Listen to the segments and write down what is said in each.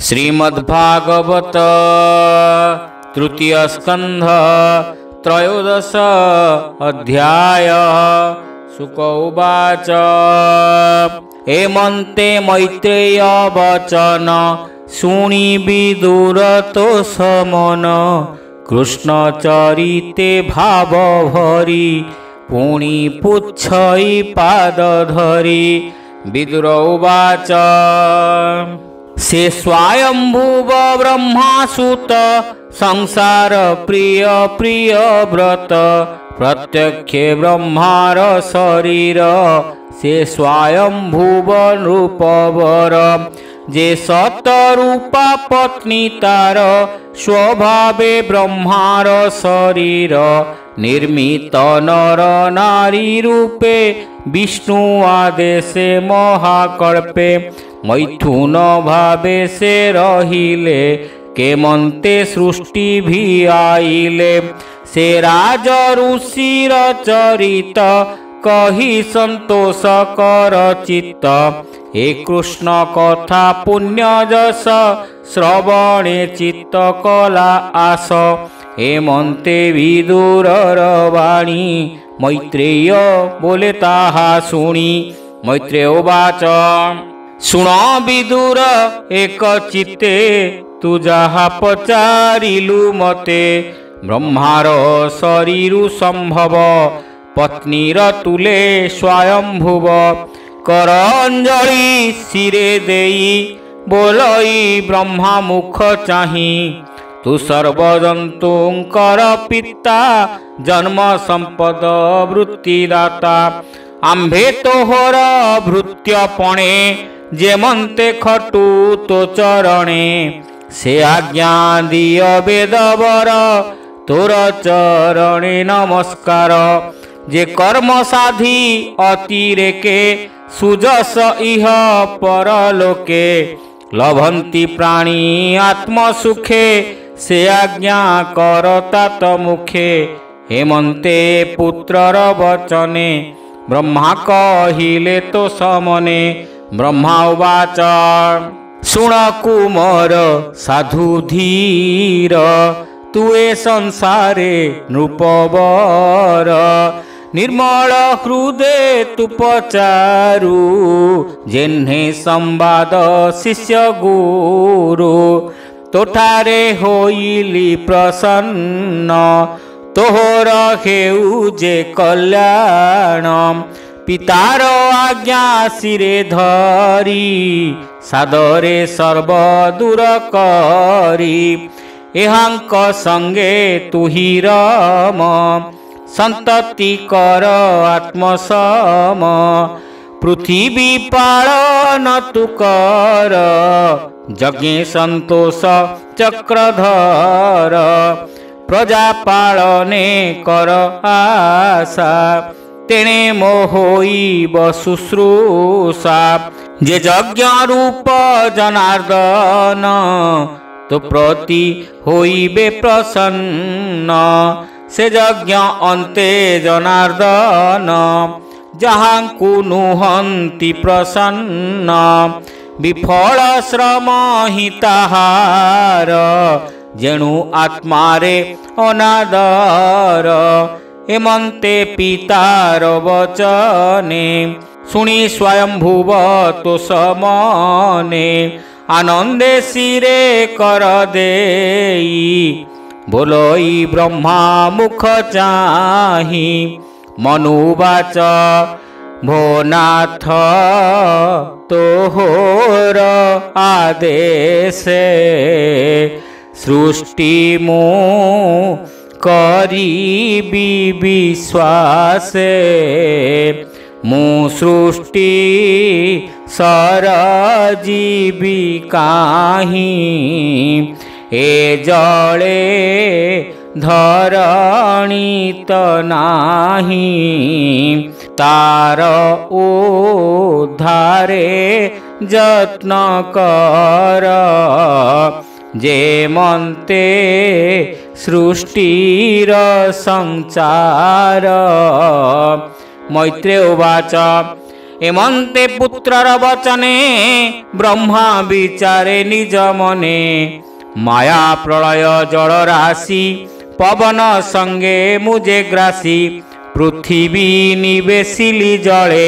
श्रीमद्भागवत तृतीय स्कंध त्रयोदश अध्याय। शुक उवाच एमन्ते मैत्रेय वचन शुणी विदुर तो समन कृष्ण चरिते भाव भरी पुणी पुच्छई पाद धरी। विदुर उवाच से स्वयंभुव ब्रह्मासुत संसार प्रिय प्रिय व्रत प्रत्यक्षे ब्रह्मार शरीर से स्वयंभुव रूपवर जे सतरूपा पत्नी तार स्वभावे ब्रह्मार शरीर निर्मित नर नारी रूपे विष्णु आदेशे महाकल्पे मैथुन भावे से रहिले केमंते सृष्टि भी आइले से राज ऋषिर चरित कही संतोष कर चित्त हे कृष्ण कथा पुण्य जस श्रवणे चित्त कला आस हेमंते विदुरर वाणी मैत्रेय बोले ताहा शुणी। मैत्रेय उवाच शुण विदुर एक चित्ते तू जहा पचारिलु मते ब्रह्मार शरीरु संभव पत्नीर तुले स्वयंभुव कर अंजलि सिरे देई बोलई ब्रह्मा मुख चाही तू सर्वजंतुंकर पिता जन्म संपद वृत्तिदाता आंभे तोहर भृत्यपणे जेमंते खटू तो चरणे से आज्ञा दिय वेदवर तोर चरणे नमस्कार जे कर्म साधी अतिरेके सुजस इह परलोके लभंती प्राणी आत्मसुखे से आज्ञा करता तमुखे हेमंते पुत्रर वचने ब्रह्मा कहिले तो समने। ब्रह्मा उवाच शुण कुमार साधु धीर तुए संसारे नृपवर निर्मल हृदय तु पचारु जेन्हे संवाद शिष्य गुरु तोठारे होइली प्रसन्न तोहर हेउ जे कल्याण पितार आज्ञा सिरे धरी सादरे सर्व दूर करी एहांक संगे तुही रम संतति कर आत्मसम पृथ्वी पालन तु कर यज्ञे संतोष चक्रधर प्रजा पालने कर आशा तेणे मोहोई शुश्रूषा जे यज्ञ रूप जनार्दन तो प्रति होइबे प्रसन्न से यज्ञ अन्ते जनार्दन जहाँ कुनुहंति प्रसन्न विफल श्रम हि ताहार जेणु आत्मारे अनादर हेमंते पितार वचने शुणी स्वयंभुव तो समने आनंदे सिरे कर देई बोलई ब्रह्मा मुख चाही मनुवाच भोनाथ तोहर आदेशे सृष्टि मु करीबी विश्वासे मु सृष्टि सरजीवी काहीं ए जले धरणी त नाही तार उद्धारे यत्न कर जेमंते सृष्टिर संचार। मैत्रेय उवाच एमंते पुत्रर वचने ब्रह्मा विचारे निज मने माया प्रलय जल राशि पवन संगे मुझे ग्रासी पृथ्वी निवेशिली जले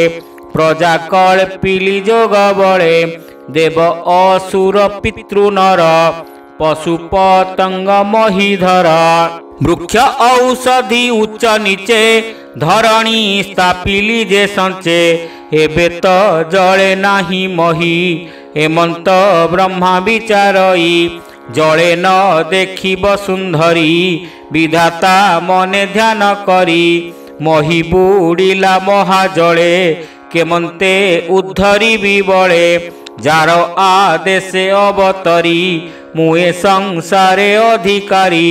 प्रजा कल्पिली जोग बले देव असुर पितृ नर पशु पतंग महीधर वृक्ष औषधि उच्च नीचे धरणी स्थापिली जे संचे एबे तो जले नाही मही एमंत ब्रह्मा विचारई जले न देखी वसुंधरी विधाता मने ध्यान करी मही बुड़िला महाजले केमंते उद्धरी विबले जार आदेशे अवतरी मुए संसारे अधिकारी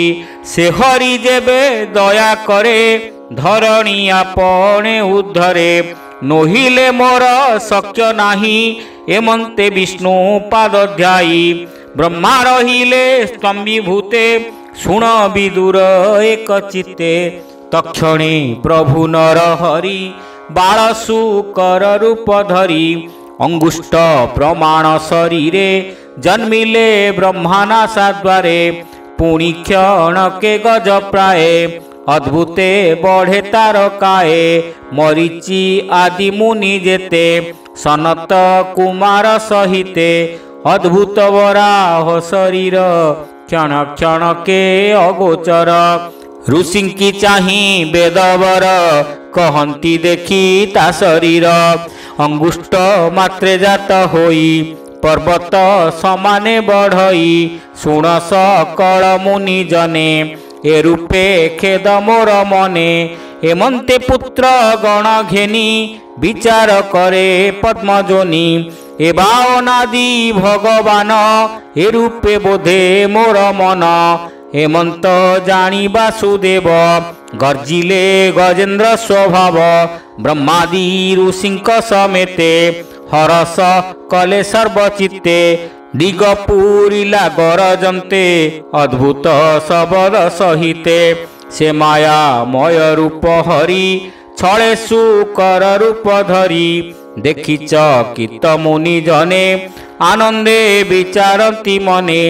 से हरि जेबे दया करे धरणी आपणे उद्धरे नोहिले मोर शक्य नाही एमंते विष्णु पाद ध्यायी ब्रह्मा रहिले स्तंभीभूते शुण विदुर एक चित्ते तक्षणे प्रभु नर हरि बालसुकर रूप धरी अंगुष्ठ प्रमाण शरीरे जन्मिले ब्रह्मानाशा द्वारे पुणी क्षणके गज प्राय अद्भुते बढ़े तारकाए मरीचि आदि मुनि जेते सनत कुमार सहिते अद्भुत वराह शरीर क्षण क्षण के अगोचर ऋषिंकी चाही वेदवर कहंती देखी ता शरीर अंगुष्ठ मात्रे जात होई पर्वत समाने बढ़ई शुण सकल मुनि जने ए रूपे खेद मोर मने एमंते पुत्र गण घेनी विचार करे पद्मजोनी ए बावनादि भगवान ए रूपे बोधे मोर मन हेमंत जानी वासुदेव गर्जिले गजेन्द्र स्वभाव ब्रह्मादि ऋषिंक समेते हरस कले सर्वचित्ते दिगपुरिला गरजन्ते अद्भुत शबद सहिते से माया मय रूप हरि छळे सुकर रूप धरी देखि चकित मुनि जने आनंदे विचारती मने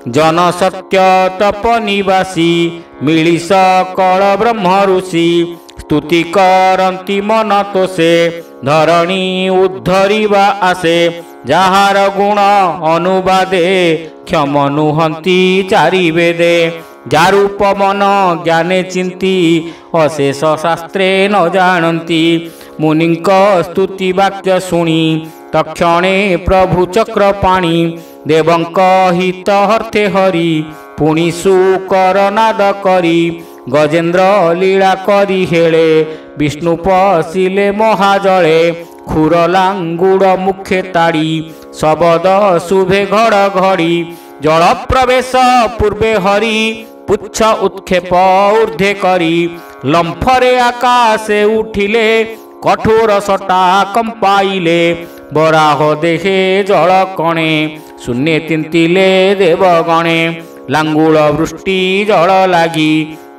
जन सत्य तप निवासी मिली सकल ब्रह्म ऋषि स्तुति करती मन तोषे धरणी उद्धरिवा आसे जहार गुण अनुवादे क्षम नुहंती चारि वेदे जारूप मन ज्ञाने चिंती अशेष शास्त्रे न जानती मुनिंक स्तुति वाक्य शुणी तक्षणे प्रभु चक्रपाणी देवंक हित हर्थे हरि पुणी सुकर नाद करी गजेन्द्र लीला करी हेले विष्णु पशिले महाजले खुरलांगुड़ मुखे ताड़ी शबद शुभे घड़ घड़ी जल प्रवेश पूर्वे हरि पुच्छ उत्क्षेप ऊर्ध्वे करी लंफरे आकाशे उठिले कठोर सटा कंपाइले बराह देहे जल कणे शून्य तिंतिले देवगणे लांगुल वृष्टि जल लागी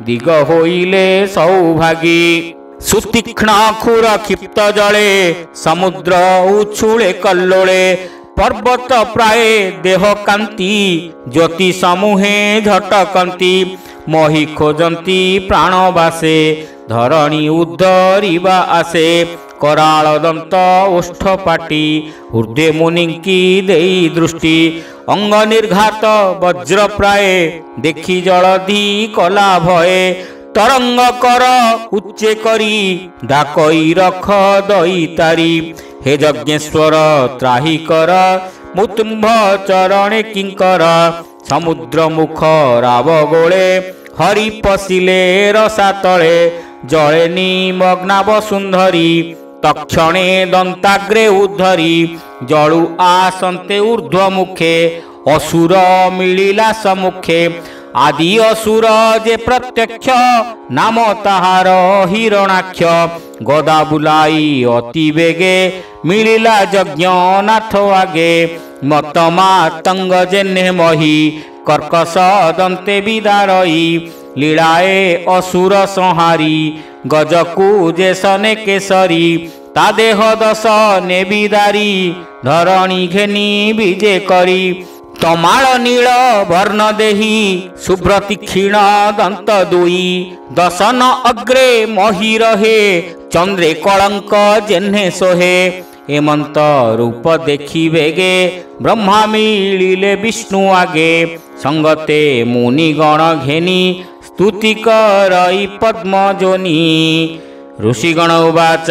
दिग होइले सौभागी सुतीक्ष्ण खुर क्षिप्त जले समुद्र उछुले कल्लोले पर्वत प्राय देह कांति ज्योति समूहे झटकंती मही खोजंती प्राणवासे धरणी उद्धरिवा आसे कराल दंत ओष्ठपाटी ऊर्ध्वे मुनिंकी देई दृष्टि अंग निर्घात वज्र प्राय देखी जलधि कला भये तरंग कर उच्चे करी डाकई रख दई तारी हे यज्ञेश्वर त्राही कर मुतुंभ चरणे किंकर समुद्र मुख राव गोळे हरि पशिले रसा तळे जळे निमग्नाव सुंदरी तक्षणे दंताग्रे उद्धरी जळु आसन्ते ऊर्ध्व मुखे असुर मिलिला सम्मुखे आदि असुर जे प्रत्यक्ष नाम ताहार हिरणाक्ष गदा बुलाई अति बेगे मिलिला यज्ञनाथ आगे मत मातंग जेने मही कर्कश दंते विदारई लीलाए असुर संहारी गजकु जे सने केसरी ता देह दश नेबिदारी धरणी घेनी विजे करी तमाल नील वर्ण देही शुभ्र तीक्षीण दंत दुई दशन अग्रे मही रहे चंद्रे कलंक जेन्हे सोहे हेमंत रूप देखी बेगे ब्रह्मा मिलिले विष्णु आगे संगते मुनिगण घेनी स्तुति करई पद्मजोनी ऋषिगण उवाच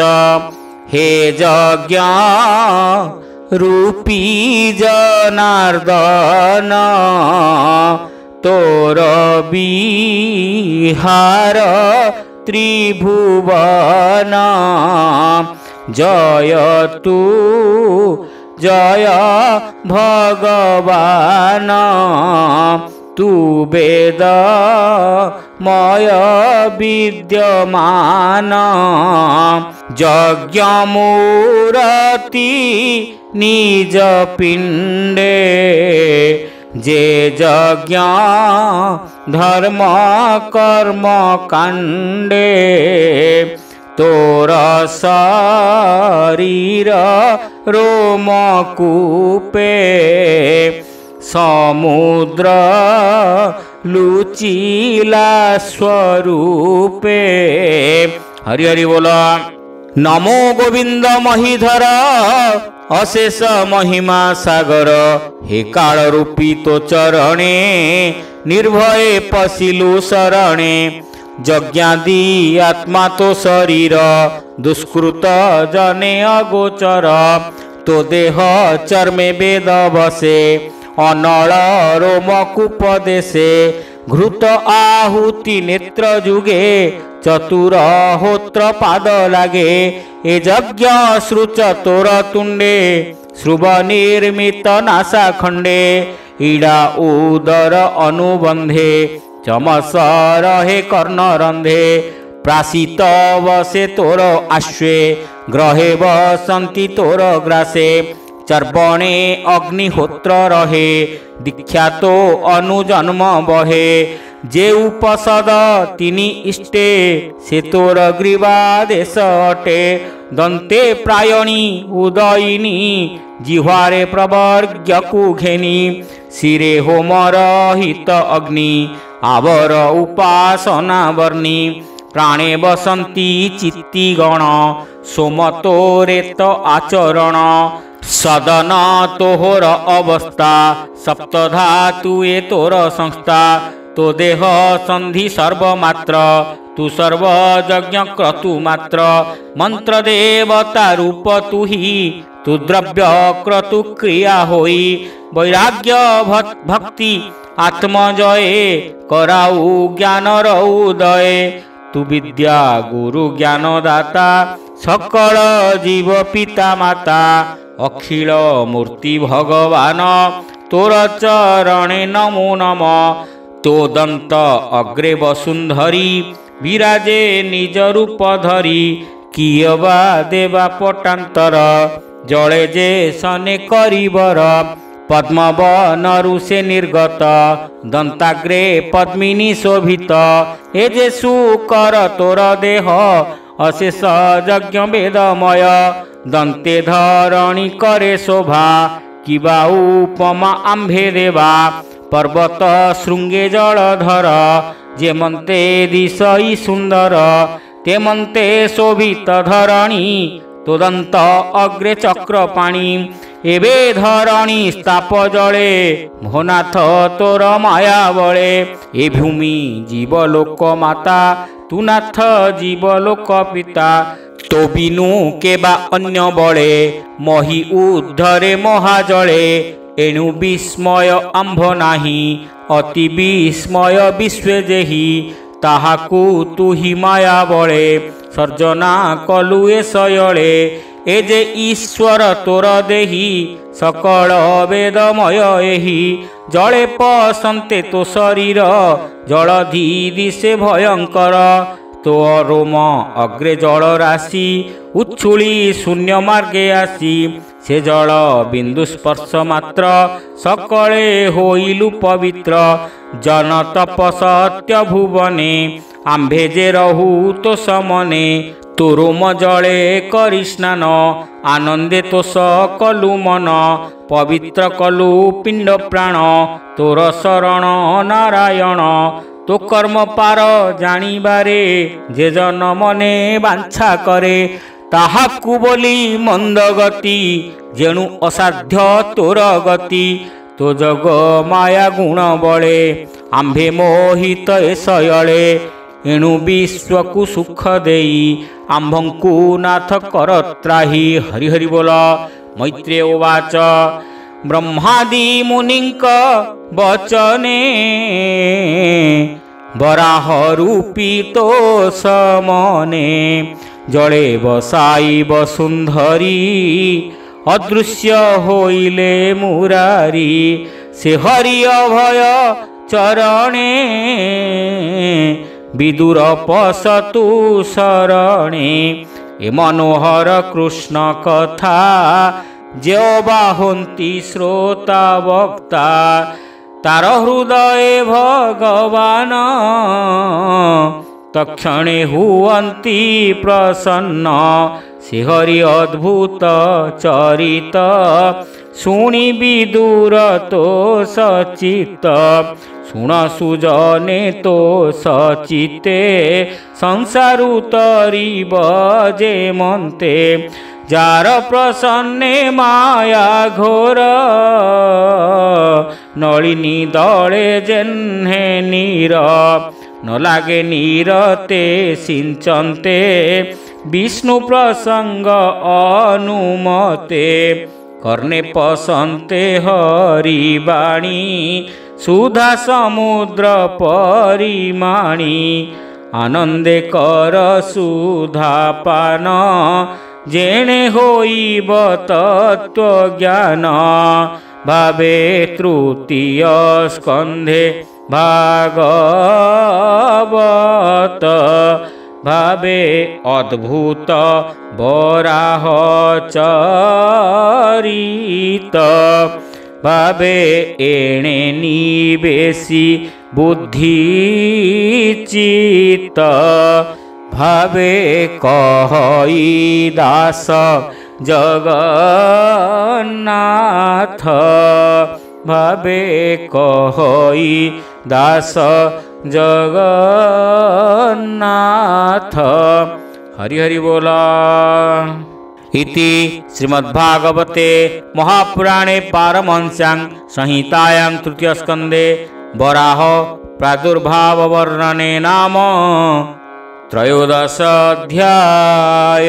हे यज्ञ रूपी जनार्दन तोर विहार त्रिभुवन जय तू जय भगवान तू वेद मय विद्यमान यज्ञ मूर्ति निज पिंडे जे यज्ञ धर्म कर्म कांडे तोर शरीर रोम कूपे समुद्र लुचिला स्वरूपे हरि हरि बोला। नमो गोविंद महीधर अशेष महिमा सागर हे काल रूपी तो चरणे निर्भये पशिलु शरणे यज्ञादि आत्मा तो शरीर दुष्कृत जने अगोचर तो देह चर्मे वेद बसे अनल रोमकूप देशे घृत आहुति नेत्र जुगे चतुर होत्र पाद लागे ए यज्ञ श्रुच तोर तुंडे श्रुव निर्मित नासा खंडे इडा उदर अनुबंधे चमस रहे कर्ण रंधे प्रासित वसे तोर आश्वे ग्रहे बसंती तोर ग्रासे चर्पणे अग्निहोत्र रहे दीक्षा तो अनुजन्म बहे जे उपसद तिनि इष्टे से तोर ग्रीवादेश अटे दंते प्रायणी उदयिनी जिह्वारे प्रवर्ग्य कुघेनी शिरे होम रहित अग्नि आवर उपासना वर्णी प्राणे बसंती चित्ती गण सोम तोरेत आचरण सदन तोहर अवस्था सप्तधातुए तोर संस्था तो देह संधि सर्वमात्र तू सर्व यज्ञ क्रतु मात्र मंत्र देवता रूप तू ही तू द्रव्य क्रतु क्रिया होई वैराग्य भक्ति आत्मजय कराऊ ज्ञान उदय तू विद्या गुरु ज्ञान दाता सकल जीव पिता माता अखिल मूर्ति भगवान तोर चरणे नमो नम तो दंत अग्रे वसुंधरी विराजे निज रूप धरी कियबा देवा पटांतर जले जे सने करिबर पद्मवनरु से निर्गत दंताग्रे पद्मिनी शोभित हे जे सुकर तोर देह अशेष यज्ञ वेदमय दंते धरणी करे शोभा किबा उपमा आंभे देवा पर्वत शृंगे जलधर जे मंते दिशई सुंदर ते मंते शोभित धरणी तो दंत अग्रे चक्र पाणी एबे धरणी स्ताप जले भोनाथ तोर माया बळे ए भूमि जीवलोक माता तू नाथ जीवलोक पिता तो बिनु केबा अन्य बळे मही उद्धरे महाजळे एणु विस्मय आंभ नाही अति विस्मय विश्वे जेहि ताहाकु तू ही माया बळे सर्जना कलु ए शयळे ए जे ईश्वर तोर देही सकल वेदमय एहि जले पसंते तो शरीर जलधि दिशे भयंकर तो रोम अग्रे जल राशि उच्छुली शून्य मार्गे आसी से जल बिंदु स्पर्श मात्र सकले होइलु पवित्र जन तप सत्य भुवने आंभे जे रहु तो समने तोरोम जले करि स्नान आनंदे तोष कलु मन पवित्र कलु पिंड प्राण तोर शरण नारायण तो कर्म पार जानिबारे जे जन मने बांछा करे ताहाकु बोली मंद गति जेणु असाध्य तोर गति तो जग माया गुण बळे आंभे मोहित एसयळे एणु विश्वकु सुख देई आंभंकु नाथ कर त्राही। हरि हरि बोल। मैत्रेय उवाच ब्रह्मादि मुनिंक वचने वराह रूपी तो समने जड़े बसाई वसुंधरी अदृश्य होइले मुरारी से हरि अभय चरणे विदुर पसतु शरणे ए मनोहर कृष्ण कथा जे बाहंती श्रोता वक्ता तार हृदय भगवान तक्षणे हुअन्ति प्रसन्न से हरि अद्भुत चरित शुणी विदुर तो सचित शुण सुजने तो सचिते संसारु तरिब जे मन्ते जार प्रसन्ने माया घोर नलिनी दले जेन्हे नीर न लागे नीरते सिंचन्ते विष्णु प्रसंग अनुमते कर्णे पसन्ते हरिवाणी सुधा समुद्र परिमाणी आनंदे कर सुधा पान जेणे होइब तत्व ज्ञान भावे तृतीय स्कंधे भागवत भावे अद्भुत वराह चरित भावे एणे निवेशी बुद्धि चित्त भावे कहई दास जगन्नाथ भावे कहई दास जगन्नाथ। हरि हरि बोला। इति श्रीमद्भागवते महापुराणे पारमहंस्यां संहितायां तृतीय स्कंदे वराह प्रादुर्भाव वर्णने नाम त्रयोदश अध्याय।